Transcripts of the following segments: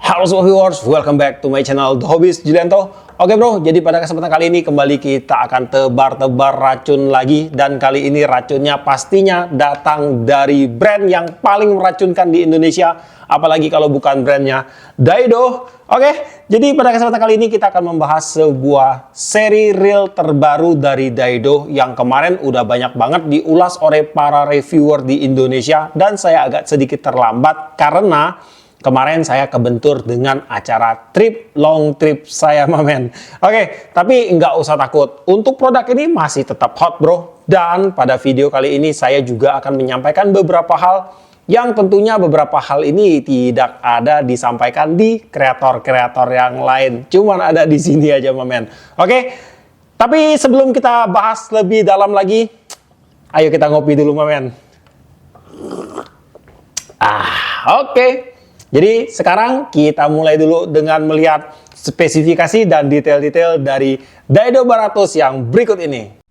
Halo semua viewers, welcome back to my channel The Hobbyist Julianto. Oke bro, jadi pada kesempatan kali ini kembali kita akan tebar-tebar racun lagi. Dan kali ini racunnya pastinya datang dari brand yang paling meracunkan di Indonesia. Apalagi kalau bukan brandnya Daido. Oke, jadi pada kesempatan kali ini kita akan membahas sebuah seri reel terbaru dari Daido yang kemarin udah banyak banget diulas oleh para reviewer di Indonesia. Dan saya agak sedikit terlambat karena kemarin saya kebentur dengan acara long trip saya, mamen. Oke, tapi nggak usah takut. Untuk produk ini masih tetap hot, bro. Dan pada video kali ini saya juga akan menyampaikan beberapa hal yang tentunya beberapa hal ini tidak ada disampaikan di kreator-kreator yang lain. Cuman ada di sini aja, mamen. Oke, tapi sebelum kita bahas lebih dalam lagi, ayo kita ngopi dulu, mamen. Oke. Jadi sekarang kita mulai dulu dengan melihat spesifikasi dan detail-detail dari Daido Baratus yang berikut ini.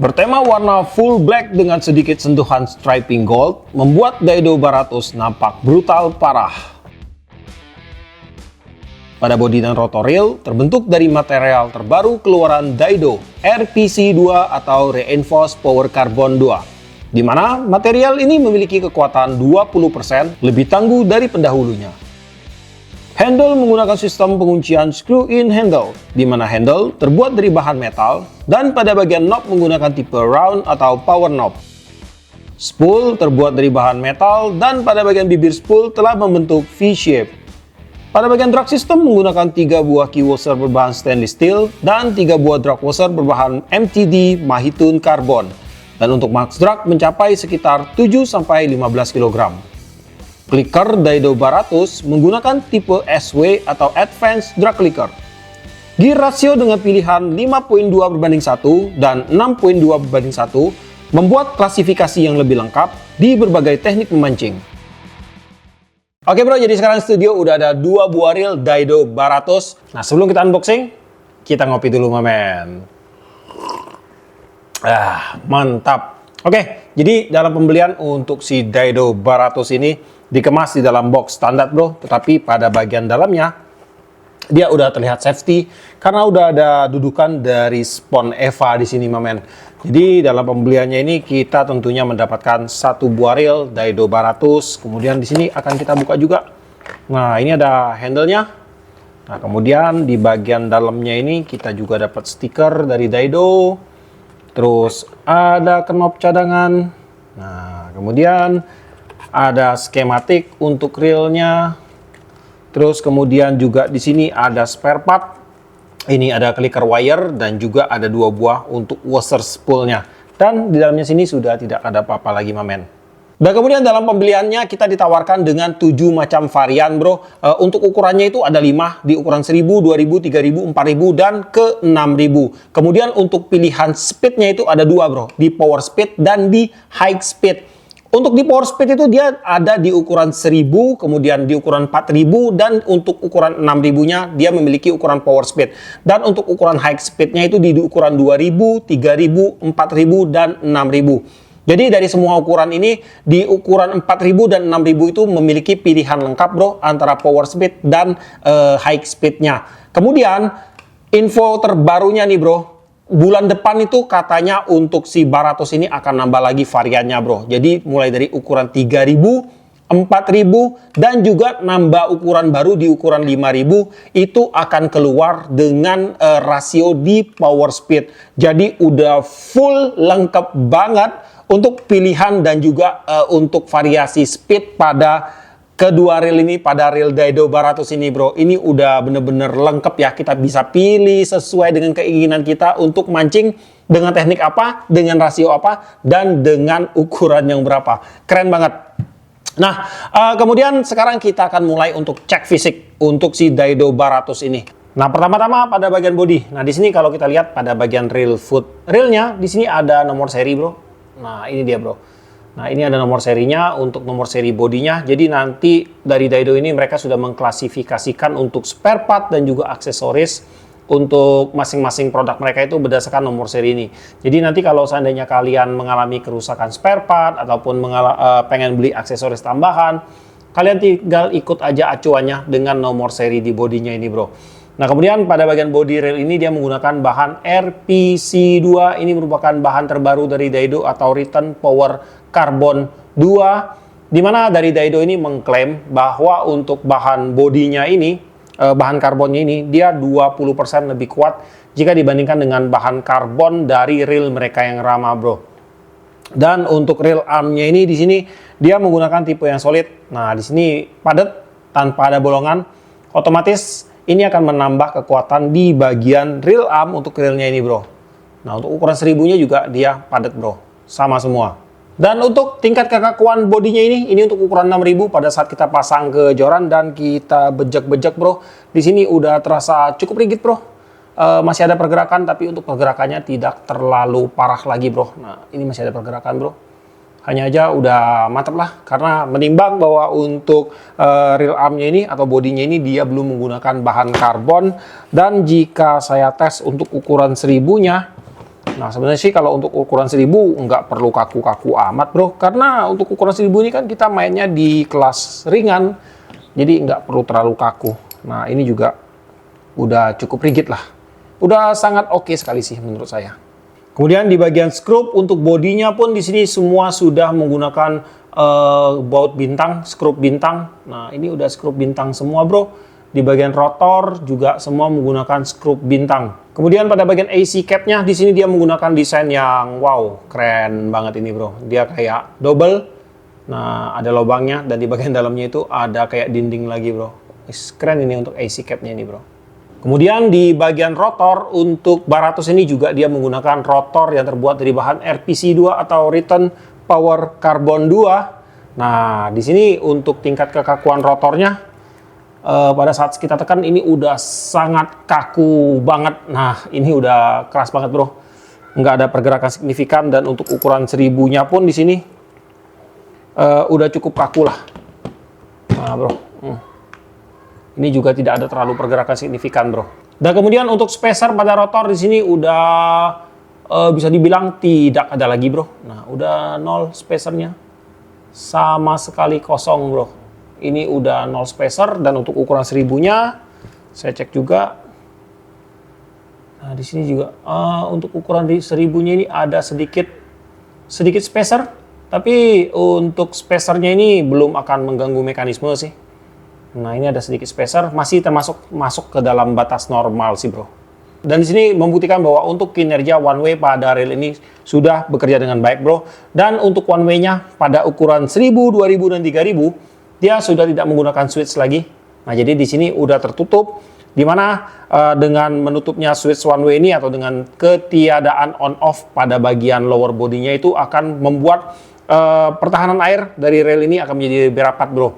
Bertema warna full black dengan sedikit sentuhan striping gold, membuat Daido Baratus nampak brutal parah. Pada bodi dan rotor reel terbentuk dari material terbaru keluaran Daido, RPC2 atau Reinforced Power Carbon 2, di mana material ini memiliki kekuatan 20% lebih tangguh dari pendahulunya. Handle menggunakan sistem penguncian screw-in handle, di mana handle terbuat dari bahan metal, dan pada bagian knob menggunakan tipe round atau power knob. Spool terbuat dari bahan metal, dan pada bagian bibir spool telah membentuk V-shape. Pada bagian drag system menggunakan 3 buah key washer berbahan stainless steel, dan 3 buah drag washer berbahan MTD Mahitun Carbon. Dan untuk max drag mencapai sekitar 7-15 kg. Clicker Daido Baratus menggunakan tipe SW atau Advanced Drag Clicker. Gear ratio dengan pilihan 5.2/1 dan 6.2/1 membuat klasifikasi yang lebih lengkap di berbagai teknik memancing. Oke bro, jadi sekarang studio udah ada 2 buah reel Daido Baratus. Nah sebelum kita unboxing, kita ngopi dulu, mamen. Mantap. Oke, jadi dalam pembelian untuk si Daido Baratus ini dikemas di dalam box standar, bro, tetapi pada bagian dalamnya dia udah terlihat safety karena udah ada dudukan dari spon Eva di sini, mamen. Jadi dalam pembeliannya ini kita tentunya mendapatkan 1 buah reel Daido Baratus. Kemudian di sini akan kita buka juga. Nah, ini ada handle-nya. Nah, kemudian di bagian dalamnya ini kita juga dapat stiker dari Daido. Terus ada knob cadangan. Nah, kemudian ada skematik untuk reelnya. Terus kemudian juga di sini ada spare part. Ini ada clicker wire dan juga ada 2 buah untuk washer spoolnya. Dan di dalamnya sini sudah tidak ada apa-apa lagi, mamen. Dan kemudian dalam pembeliannya kita ditawarkan dengan 7 macam varian, bro. Untuk ukurannya itu ada 5 di ukuran 1000, 2000, 3000, 4000 dan ke 6000. Kemudian untuk pilihan speednya itu ada 2, bro. Di power speed dan di high speed. Untuk di power speed itu dia ada di ukuran 1000, kemudian di ukuran 4000, dan untuk ukuran 6000-nya dia memiliki ukuran power speed. Dan untuk ukuran high speed-nya itu di ukuran 2000, 3000, 4000, dan 6000. Jadi dari semua ukuran ini, di ukuran 4000 dan 6000 itu memiliki pilihan lengkap, bro, antara power speed dan high speed-nya. Kemudian info terbarunya nih, bro. Bulan depan itu katanya untuk si Baratus ini akan nambah lagi variannya, bro. Jadi mulai dari ukuran 3000, 4000, dan juga nambah ukuran baru di ukuran 5000 itu akan keluar dengan rasio di power speed. Jadi udah full lengkap banget untuk pilihan dan juga untuk variasi speed pada kedua reel ini, pada reel Daido Baratus ini, bro. Ini udah bener-bener lengkap ya. Kita bisa pilih sesuai dengan keinginan kita untuk mancing dengan teknik apa, dengan rasio apa, dan dengan ukuran yang berapa. Keren banget. Nah, kemudian sekarang kita akan mulai untuk cek fisik untuk si Daido Baratus ini. Nah, pertama-tama pada bagian bodi. Nah, di sini kalau kita lihat pada bagian reel foot reelnya, di sini ada nomor seri, bro. Nah, ini dia, bro. Nah, ini ada nomor serinya untuk nomor seri bodinya. Jadi nanti dari Daido ini mereka sudah mengklasifikasikan untuk spare part dan juga aksesoris untuk masing-masing produk mereka itu berdasarkan nomor seri ini. Jadi nanti kalau seandainya kalian mengalami kerusakan spare part ataupun pengen beli aksesoris tambahan, kalian tinggal ikut aja acuannya dengan nomor seri di bodinya ini, bro. Nah, kemudian pada bagian body rail ini dia menggunakan bahan RPC2. Ini merupakan bahan terbaru dari Daido atau Return Power Carbon 2. Di mana dari Daido ini mengklaim bahwa untuk bahan bodinya ini, bahan karbonnya ini, dia 20% lebih kuat jika dibandingkan dengan bahan karbon dari rail mereka yang ramah, bro. Dan untuk rail armnya ini di sini dia menggunakan tipe yang solid. Nah, di sini padat tanpa ada bolongan. Otomatis ini akan menambah kekuatan di bagian rail arm untuk railnya ini, bro. Nah, untuk ukuran 1000-nya juga dia padat, bro. Sama semua. Dan untuk tingkat kekakuan bodinya ini untuk ukuran 6000 pada saat kita pasang ke joran dan kita bejek-bejek, bro. Di sini udah terasa cukup rigid, bro. Masih ada pergerakan, tapi untuk pergerakannya tidak terlalu parah lagi, bro. Nah, ini masih ada pergerakan, bro. Hanya aja udah mantap lah, karena menimbang bahwa untuk real armnya ini atau bodinya ini dia belum menggunakan bahan karbon. Dan jika saya tes untuk ukuran 1000-nya, nah sebenarnya sih kalau untuk ukuran 1000 nggak perlu kaku-kaku amat, bro. Karena untuk ukuran 1000 ini kan kita mainnya di kelas ringan, jadi nggak perlu terlalu kaku. Nah, ini juga udah cukup rigid lah. Udah sangat oke sekali sih menurut saya. Kemudian di bagian skrup untuk bodinya pun di sini semua sudah menggunakan baut bintang, skrup bintang. Nah, ini udah skrup bintang semua, bro. Di bagian rotor juga semua menggunakan skrup bintang. Kemudian pada bagian AC cap-nya di sini dia menggunakan desain yang wow, keren banget ini, bro. Dia kayak double. Nah, ada lubangnya dan di bagian dalamnya itu ada kayak dinding lagi, bro. Keren ini untuk AC cap-nya ini, bro. Kemudian di bagian rotor untuk Baratos ini juga dia menggunakan rotor yang terbuat dari bahan RPC2 atau Return Power Carbon 2. Nah, di sini untuk tingkat kekakuan rotornya pada saat kita tekan ini udah sangat kaku banget. Nah, ini udah keras banget, bro. Nggak ada pergerakan signifikan dan untuk ukuran 1000-nya pun di sini udah cukup kaku lah. Nah, bro. Ini juga tidak ada terlalu pergerakan signifikan, bro. Dan kemudian untuk spacer pada rotor di sini udah bisa dibilang tidak ada lagi, bro. Nah, udah nol spacernya. Sama sekali kosong, bro. Ini udah nol spacer dan untuk ukuran 1000-nya saya cek juga. Nah, di sini juga untuk ukuran di 1000-nya ini ada sedikit spacer, tapi untuk spacernya ini belum akan mengganggu mekanisme sih. Nah, ini ada sedikit spacer, masih masuk ke dalam batas normal sih, bro. Dan di sini membuktikan bahwa untuk kinerja one way pada rail ini sudah bekerja dengan baik, bro. Dan untuk one way-nya pada ukuran 1000, 2000 dan 3000 dia sudah tidak menggunakan switch lagi. Nah, jadi di sini udah tertutup, di mana dengan menutupnya switch one way ini atau dengan ketiadaan on off pada bagian lower bodinya itu akan membuat pertahanan air dari rail ini akan menjadi lebih rapat, bro.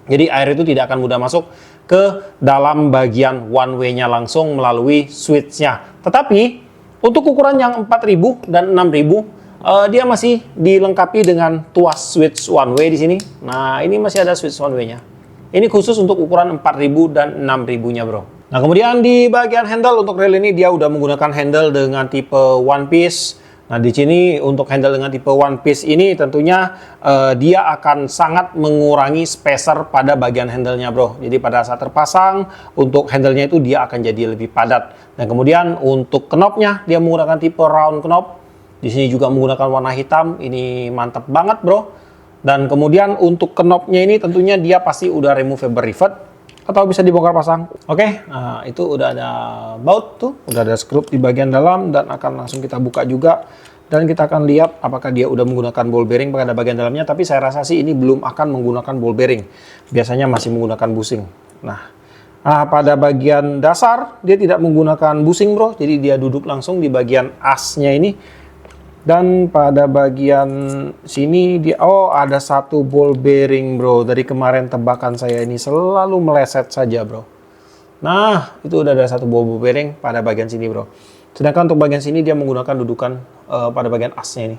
Jadi air itu tidak akan mudah masuk ke dalam bagian one way-nya langsung melalui switch-nya. Tetapi untuk ukuran yang 4000 dan 6000 dia masih dilengkapi dengan tuas switch one way di sini. Nah, ini masih ada switch one way-nya. Ini khusus untuk ukuran 4000 dan 6000-nya, bro. Nah, kemudian di bagian handle untuk rail ini dia udah menggunakan handle dengan tipe one piece. Nah, di sini untuk handle dengan tipe one piece ini tentunya dia akan sangat mengurangi spacer pada bagian handle-nya, bro. Jadi pada saat terpasang untuk handle-nya itu dia akan jadi lebih padat. Dan kemudian untuk knopnya dia menggunakan tipe round knob. Di sini juga menggunakan warna hitam. Ini mantap banget, bro. Dan kemudian untuk knopnya ini tentunya dia pasti udah removable rivet atau bisa dibongkar pasang. Oke, nah itu udah ada baut tuh, udah ada skrup di bagian dalam dan akan langsung kita buka juga. Dan kita akan lihat apakah dia udah menggunakan ball bearing pada bagian dalamnya, tapi saya rasa sih ini belum akan menggunakan ball bearing. Biasanya masih menggunakan bushing. Nah, pada bagian dasar dia tidak menggunakan bushing, bro. Jadi dia duduk langsung di bagian asnya ini. Dan pada bagian sini dia ada satu ball bearing, bro. Dari kemarin tebakan saya ini selalu meleset saja, bro. Nah, itu udah ada satu ball bearing pada bagian sini, bro. Sedangkan untuk bagian sini dia menggunakan dudukan pada bagian asnya ini.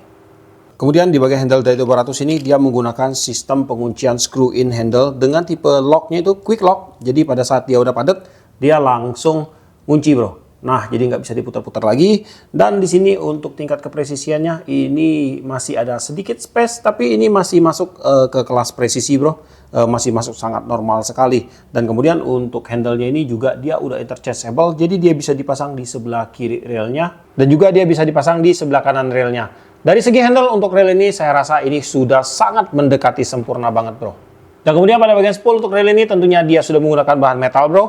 Kemudian di bagian handle Daido 200 ini dia menggunakan sistem penguncian screw in handle dengan tipe locknya itu quick lock. Jadi pada saat dia udah padat, dia langsung kunci bro. Nah, jadi nggak bisa diputar-putar lagi. Dan di sini untuk tingkat kepresisiannya ini masih ada sedikit space, tapi ini masih masuk ke kelas presisi bro. Masih masuk sangat normal sekali. Dan kemudian untuk handle-nya ini juga dia udah interchangeable, jadi dia bisa dipasang di sebelah kiri railnya dan juga dia bisa dipasang di sebelah kanan railnya. Dari segi handle untuk rail ini saya rasa ini sudah sangat mendekati sempurna banget bro. Dan kemudian pada bagian spool untuk rail ini tentunya dia sudah menggunakan bahan metal bro.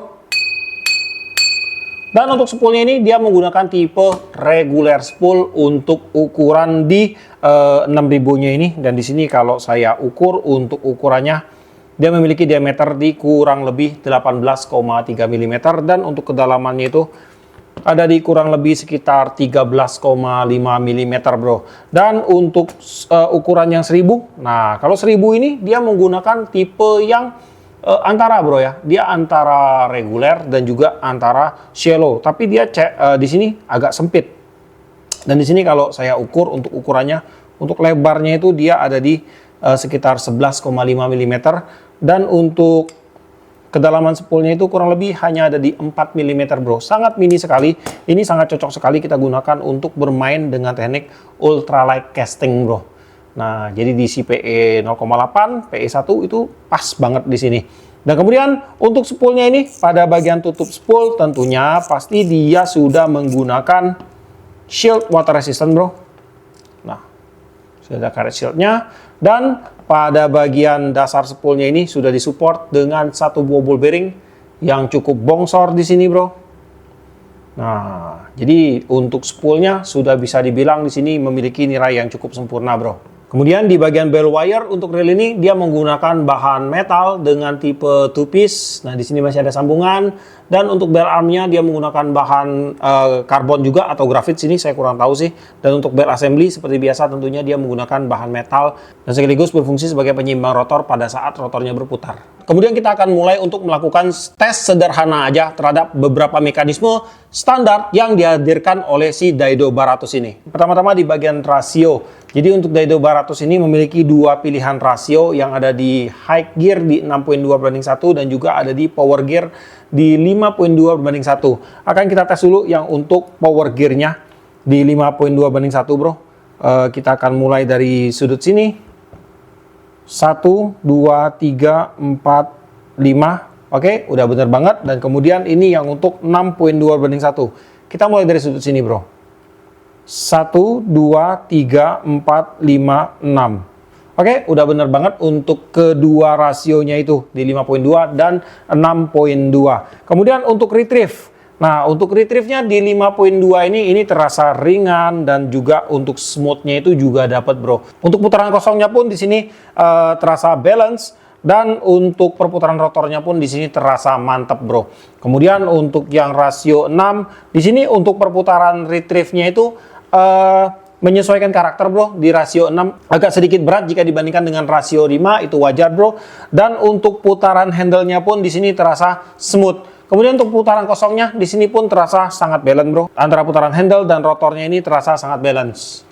Dan untuk spoolnya ini dia menggunakan tipe regular spool untuk ukuran di 6000-nya ini. Dan di sini kalau saya ukur untuk ukurannya, dia memiliki diameter di kurang lebih 18,3 mm dan untuk kedalamannya itu ada di kurang lebih sekitar 13,5 mm bro. Dan untuk ukuran yang 1000, nah kalau 1000 ini dia menggunakan tipe yang antara bro ya, dia antara reguler dan juga antara shallow, tapi dia di sini agak sempit. Dan di sini kalau saya ukur untuk ukurannya, untuk lebarnya itu dia ada di sekitar 11,5 mm dan untuk kedalaman spoolnya itu kurang lebih hanya ada di 4 mm bro. Sangat mini sekali. Ini sangat cocok sekali kita gunakan untuk bermain dengan teknik ultralight casting bro. Nah, jadi di si PE 0,8, PE 1 itu pas banget di sini. Dan kemudian untuk spoolnya ini pada bagian tutup spool tentunya pasti dia sudah menggunakan shield water resistant bro. Nah, sudah ada karet shieldnya. Dan pada bagian dasar spoolnya ini sudah disupport dengan satu buah ball bearing yang cukup bongsor di sini bro. Nah, jadi untuk spoolnya sudah bisa dibilang di sini memiliki nilai yang cukup sempurna bro. Kemudian di bagian bell wire untuk rail ini dia menggunakan bahan metal dengan tipe two piece. Nah, di sini masih ada sambungan. Dan untuk bell armnya dia menggunakan bahan karbon juga atau grafit, sini saya kurang tahu sih. Dan untuk bell assembly seperti biasa tentunya dia menggunakan bahan metal dan sekaligus berfungsi sebagai penyeimbang rotor pada saat rotornya berputar. Kemudian kita akan mulai untuk melakukan tes sederhana aja terhadap beberapa mekanisme standar yang dihadirkan oleh si Daido 200 ini. Pertama-tama di bagian rasio. Jadi untuk Daido 200 ini memiliki dua pilihan rasio yang ada di high gear di 6.2/1 dan juga ada di power gear di 5.2/1. Akan kita tes dulu yang untuk power gearnya di 5.2/1 bro. Kita akan mulai dari sudut sini. 1, 2, 3, 4, 5. Oke, udah bener banget. Dan kemudian ini yang untuk 6.2/1. Kita mulai dari sudut sini bro. 1, 2, 3, 4, 5, 6. Oke, udah bener banget untuk kedua rasionya itu di 5.2 dan 6.2. Kemudian untuk retrieve. Nah, untuk retrieve-nya di 5.2 ini terasa ringan dan juga untuk smooth-nya itu juga dapat, bro. Untuk putaran kosongnya pun di sini terasa balance dan untuk perputaran rotornya pun di sini terasa mantap, bro. Kemudian untuk yang rasio 6 di sini untuk perputaran retrieve-nya itu menyesuaikan karakter bro. Di rasio 6 agak sedikit berat jika dibandingkan dengan rasio 5, itu wajar bro. Dan untuk putaran handle-nya pun di sini terasa smooth. Kemudian untuk putaran kosongnya di sini pun terasa sangat balance bro. Antara putaran handle dan rotornya ini terasa sangat balance.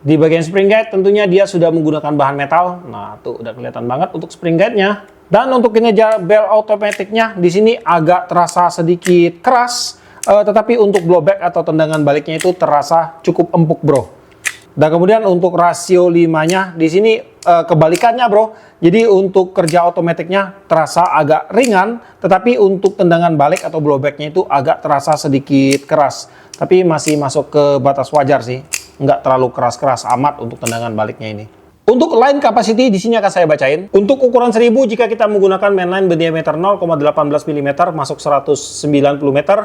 Di bagian spring guide tentunya dia sudah menggunakan bahan metal. Nah, tuh udah kelihatan banget untuk spring guide-nya. Dan untuk kinerja bell automatic-nya di sini agak terasa sedikit keras. Tetapi untuk blowback atau tendangan baliknya itu terasa cukup empuk bro. Dan kemudian untuk rasio 5-nya di sini kebalikannya bro. Jadi untuk kerja otomatiknya terasa agak ringan, tetapi untuk tendangan balik atau blowbacknya itu agak terasa sedikit keras. Tapi masih masuk ke batas wajar sih, nggak terlalu keras-keras amat untuk tendangan baliknya ini. Untuk line capacity di sini akan saya bacain. Untuk ukuran 1000 jika kita menggunakan mainline berdiameter 0,18 mm masuk 190 meter,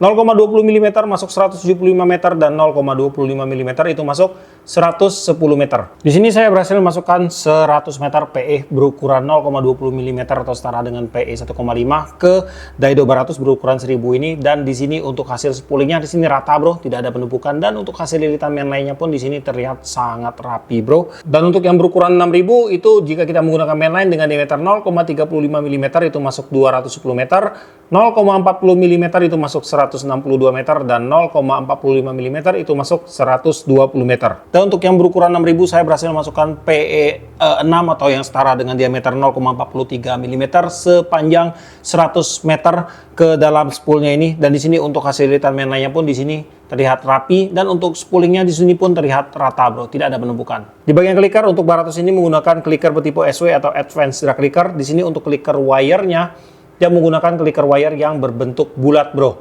0,20 mm masuk 175 meter dan 0,25 mm itu masuk 110 meter. Di sini saya berhasil masukkan 100 meter PE berukuran 0,20 mm atau setara dengan PE 1,5 ke Daido 200 berukuran 1000 ini, dan di sini untuk hasil spoolingnya di sini rata bro, tidak ada penumpukan, dan untuk hasil lilitan mainline-nya pun di sini terlihat sangat rapi bro. Dan untuk yang berukuran 6000 itu jika kita menggunakan mainline dengan diameter 0,35 mm itu masuk 210 meter, 0,40 mm itu masuk 162 meter dan 0,45 mm itu masuk 120 meter. Dan untuk yang berukuran 6000 saya berhasil masukkan PE6 atau yang setara dengan diameter 0,43 mm sepanjang 100 meter ke dalam spoolnya ini. Dan di sini untuk hasil lilitan mainline-nya pun di sini terlihat rapi dan untuk spoolingnya di sini pun terlihat rata bro, tidak ada penumpukan. Di bagian clicker untuk Baratos ini menggunakan clicker bertipe SW atau Advanced Drag Clicker. Di sini untuk clicker wire-nya dia menggunakan clicker wire yang berbentuk bulat bro.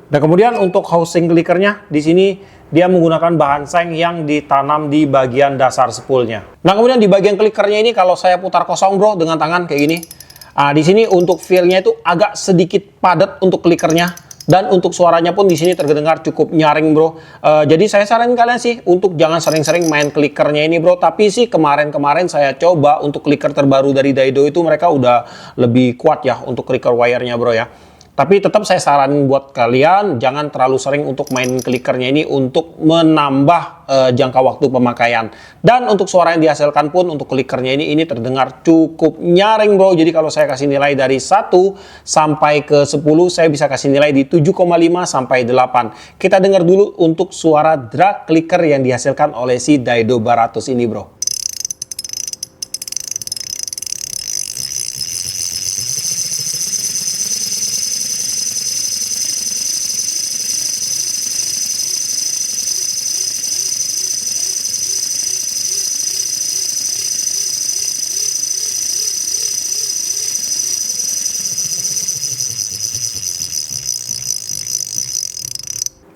Dan kemudian untuk housing clickernya di sini dia menggunakan bahan seng yang ditanam di bagian dasar spoolnya. Nah kemudian di bagian clickernya ini kalau saya putar kosong bro dengan tangan kayak gini, di sini untuk feel-nya itu agak sedikit padat untuk clickernya. Dan untuk suaranya pun di sini terdengar cukup nyaring bro. Jadi saya saranin kalian sih untuk jangan sering-sering main clickernya ini bro. Tapi sih kemarin saya coba untuk clicker terbaru dari Daido itu mereka udah lebih kuat ya untuk clicker wire-nya bro ya. Tapi tetap saya saranin buat kalian jangan terlalu sering untuk main clickernya ini untuk menambah jangka waktu pemakaian. Dan untuk suara yang dihasilkan pun untuk clickernya ini terdengar cukup nyaring bro. Jadi kalau saya kasih nilai dari 1 sampai ke 10 saya bisa kasih nilai di 7,5 sampai 8. Kita dengar dulu untuk suara drag clicker yang dihasilkan oleh si Daido Baratos ini bro.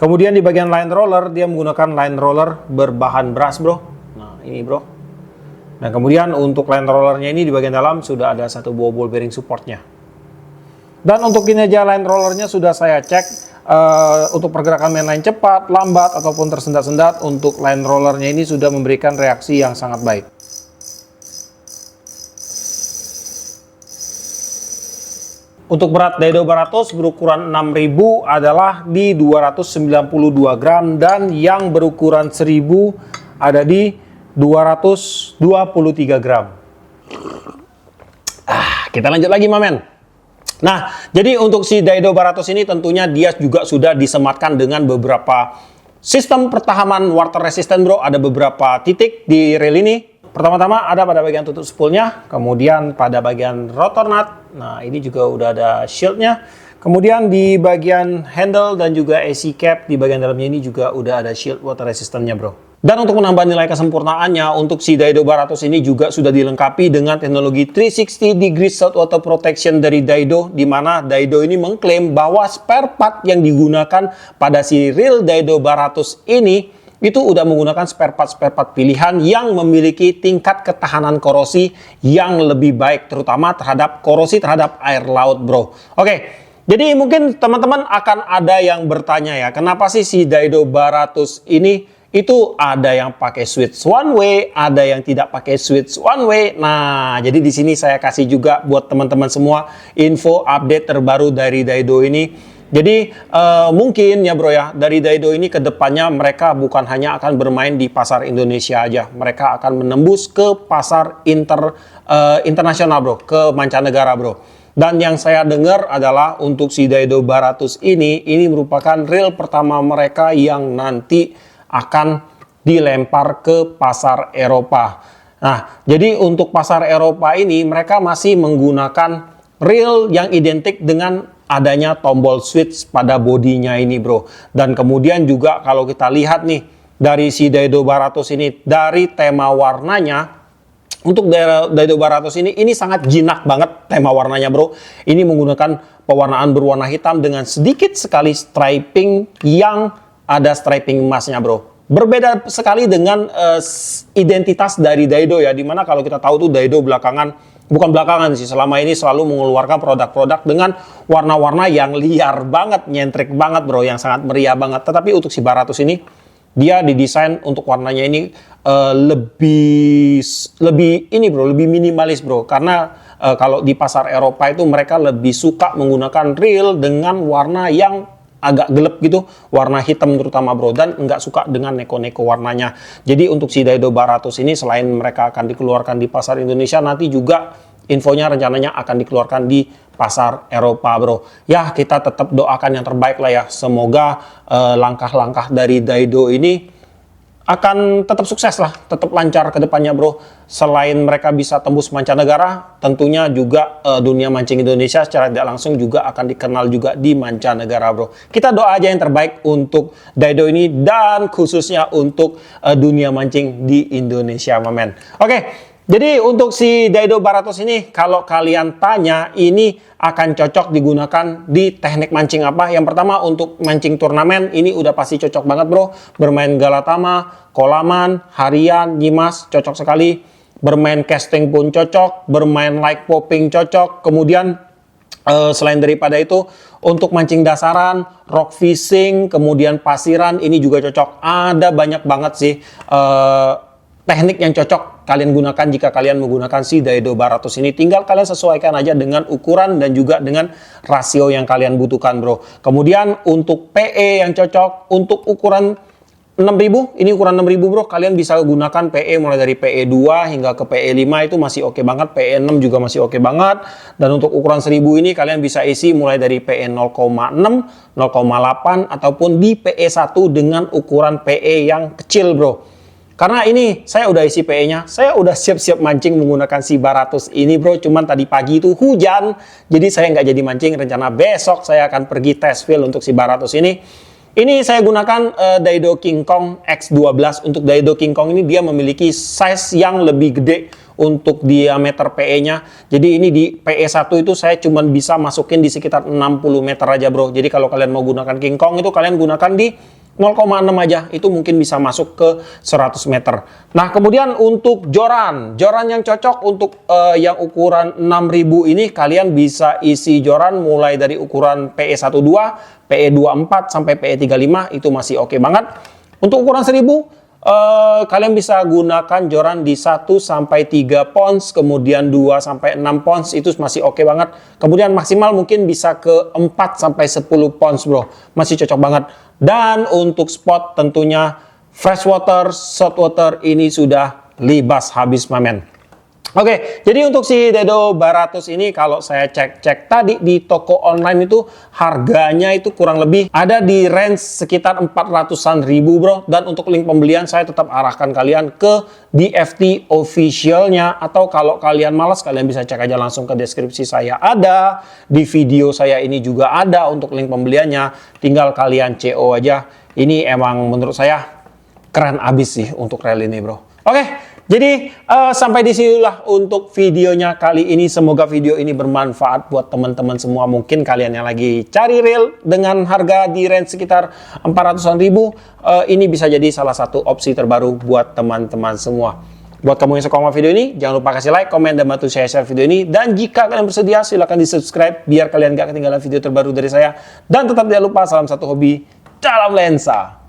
Kemudian di bagian line roller, dia menggunakan line roller berbahan brass bro. Nah ini bro. Nah kemudian untuk line rollernya ini di bagian dalam sudah ada satu buah ball bearing supportnya. Dan untuk kinerja line rollernya sudah saya cek untuk pergerakan mainline cepat, lambat, ataupun tersendat-sendat. Untuk line rollernya ini sudah memberikan reaksi yang sangat baik. Untuk berat Daido Baratos berukuran 6000 adalah di 292 gram dan yang berukuran 1000 ada di 223 gram. Kita lanjut lagi mamen. Nah, jadi untuk si Daido Baratos ini tentunya dia juga sudah disematkan dengan beberapa sistem pertahanan water resistant bro. Ada beberapa titik di reel ini. Pertama-tama ada pada bagian tutup spoolnya, kemudian pada bagian rotor nut. Nah ini juga udah ada shieldnya. Kemudian di bagian handle dan juga AC cap di bagian dalamnya ini juga udah ada shield water resistance-nya bro. Dan untuk menambah nilai kesempurnaannya, untuk si Daido Baratos ini juga sudah dilengkapi dengan teknologi 360 degree salt water protection dari Daido, di mana Daido ini mengklaim bahwa spare part yang digunakan pada si reel Daido Baratos ini itu udah menggunakan spare part pilihan yang memiliki tingkat ketahanan korosi yang lebih baik, terutama terhadap korosi terhadap air laut bro. Oke, jadi mungkin teman-teman akan ada yang bertanya ya, kenapa sih si Daido Baratos ini itu ada yang pakai switch one way, ada yang tidak pakai switch one way. Nah, jadi di sini saya kasih juga buat teman-teman semua info update terbaru dari Daido ini. Jadi mungkin ya bro ya, dari Daido ini ke depannya mereka bukan hanya akan bermain di pasar Indonesia aja. Mereka akan menembus ke pasar internasional bro, ke mancanegara bro. Dan yang saya dengar adalah untuk si Daido Baratos ini merupakan reel pertama mereka yang nanti akan dilempar ke pasar Eropa. Nah, jadi untuk pasar Eropa ini mereka masih menggunakan reel yang identik dengan adanya tombol switch pada bodinya ini bro. Dan kemudian juga kalau kita lihat nih dari si Daido Baratos ini, dari tema warnanya, untuk Daido Baratos ini sangat jinak banget tema warnanya bro. Ini menggunakan pewarnaan berwarna hitam dengan sedikit sekali striping yang ada striping emasnya bro. Berbeda sekali dengan identitas dari Daido ya, dimana kalau kita tahu tuh Daido bukan belakangan sih, selama ini selalu mengeluarkan produk-produk dengan warna-warna yang liar banget, nyentrik banget bro, yang sangat meriah banget. Tetapi untuk si Baratos ini, dia didesain untuk warnanya ini lebih minimalis bro. Karena kalau di pasar Eropa itu mereka lebih suka menggunakan reel dengan warna yang agak gelap gitu, warna hitam terutama bro, dan nggak suka dengan neko-neko warnanya. Jadi untuk si Daido Baratos ini selain mereka akan dikeluarkan di pasar Indonesia, nanti juga infonya rencananya akan dikeluarkan di pasar Eropa, bro. Ya, kita tetap doakan yang terbaik lah ya. Semoga langkah-langkah dari Daido ini akan tetap sukses lah, tetap lancar ke depannya, bro. Selain mereka bisa tembus mancanegara, tentunya juga dunia mancing Indonesia secara tidak langsung juga akan dikenal juga di mancanegara, bro. Kita doa aja yang terbaik untuk Daido ini dan khususnya untuk dunia mancing di Indonesia, mamen. Oke. Jadi untuk si Daido Baratos ini, kalau kalian tanya ini akan cocok digunakan di teknik mancing apa? Yang pertama untuk mancing turnamen, ini udah pasti cocok banget, bro. Bermain galatama, kolaman, harian, nyimas, cocok sekali. Bermain casting pun cocok, bermain light popping cocok. Kemudian selain daripada itu, untuk mancing dasaran, rock fishing, kemudian pasiran, ini juga cocok. Ada banyak banget sih teknik yang cocok kalian gunakan jika kalian menggunakan si Daido Baratos ini. Tinggal kalian sesuaikan aja dengan ukuran dan juga dengan rasio yang kalian butuhkan, bro. Kemudian untuk PE yang cocok untuk ukuran 6000, ini ukuran 6000, bro. Kalian bisa gunakan PE mulai dari PE 2 hingga ke PE 5, itu masih oke banget. PE 6 juga masih oke banget. Dan untuk ukuran 1000 ini kalian bisa isi mulai dari PE 0,6, 0,8 ataupun di PE 1 dengan ukuran PE yang kecil, bro. Karena ini saya udah isi PE-nya, saya udah siap-siap mancing menggunakan si Baratos ini, bro. Cuman tadi pagi itu hujan, jadi saya nggak jadi mancing. Rencana besok saya akan pergi test field untuk si Baratos ini. Ini saya gunakan Daido King Kong X12. Untuk Daido King Kong ini dia memiliki size yang lebih gede untuk diameter PE-nya. Jadi ini di PE1 itu saya cuma bisa masukin di sekitar 60 meter aja, bro. Jadi kalau kalian mau gunakan King Kong itu kalian gunakan di 0,6 aja, itu mungkin bisa masuk ke 100 meter. Nah, kemudian untuk joran yang cocok untuk yang ukuran 6000 ini, kalian bisa isi joran mulai dari ukuran PE12, PE24 sampai PE35, itu masih oke banget. Untuk ukuran 1000, kalian bisa gunakan joran di 1 sampai 3 pons, kemudian 2 sampai 6 pons, itu masih oke banget. Kemudian maksimal mungkin bisa ke 4 sampai 10 pons, bro. Masih cocok banget. Dan untuk spot tentunya freshwater, saltwater ini sudah libas habis, mamen. Oke, jadi untuk si Daido Baratos ini kalau saya cek tadi di toko online itu harganya itu kurang lebih ada di range sekitar 400-an ribu, bro. Dan untuk link pembelian saya tetap arahkan kalian ke DFT officialnya, atau kalau kalian malas kalian bisa cek aja langsung ke deskripsi saya ada, di video saya ini juga ada untuk link pembeliannya. Tinggal kalian CO aja. Ini emang menurut saya keren abis sih untuk reel ini, bro. Oke. Jadi sampai disinilah untuk videonya kali ini. Semoga video ini bermanfaat buat teman-teman semua. Mungkin kalian yang lagi cari reel dengan harga di range sekitar 400-an ribu, ini bisa jadi salah satu opsi terbaru buat teman-teman semua. Buat kamu yang suka sama video ini, jangan lupa kasih like, komen, dan bantu share video ini. Dan jika kalian bersedia, silahkan di subscribe biar kalian gak ketinggalan video terbaru dari saya. Dan tetap jangan lupa, salam satu hobi dalam lensa.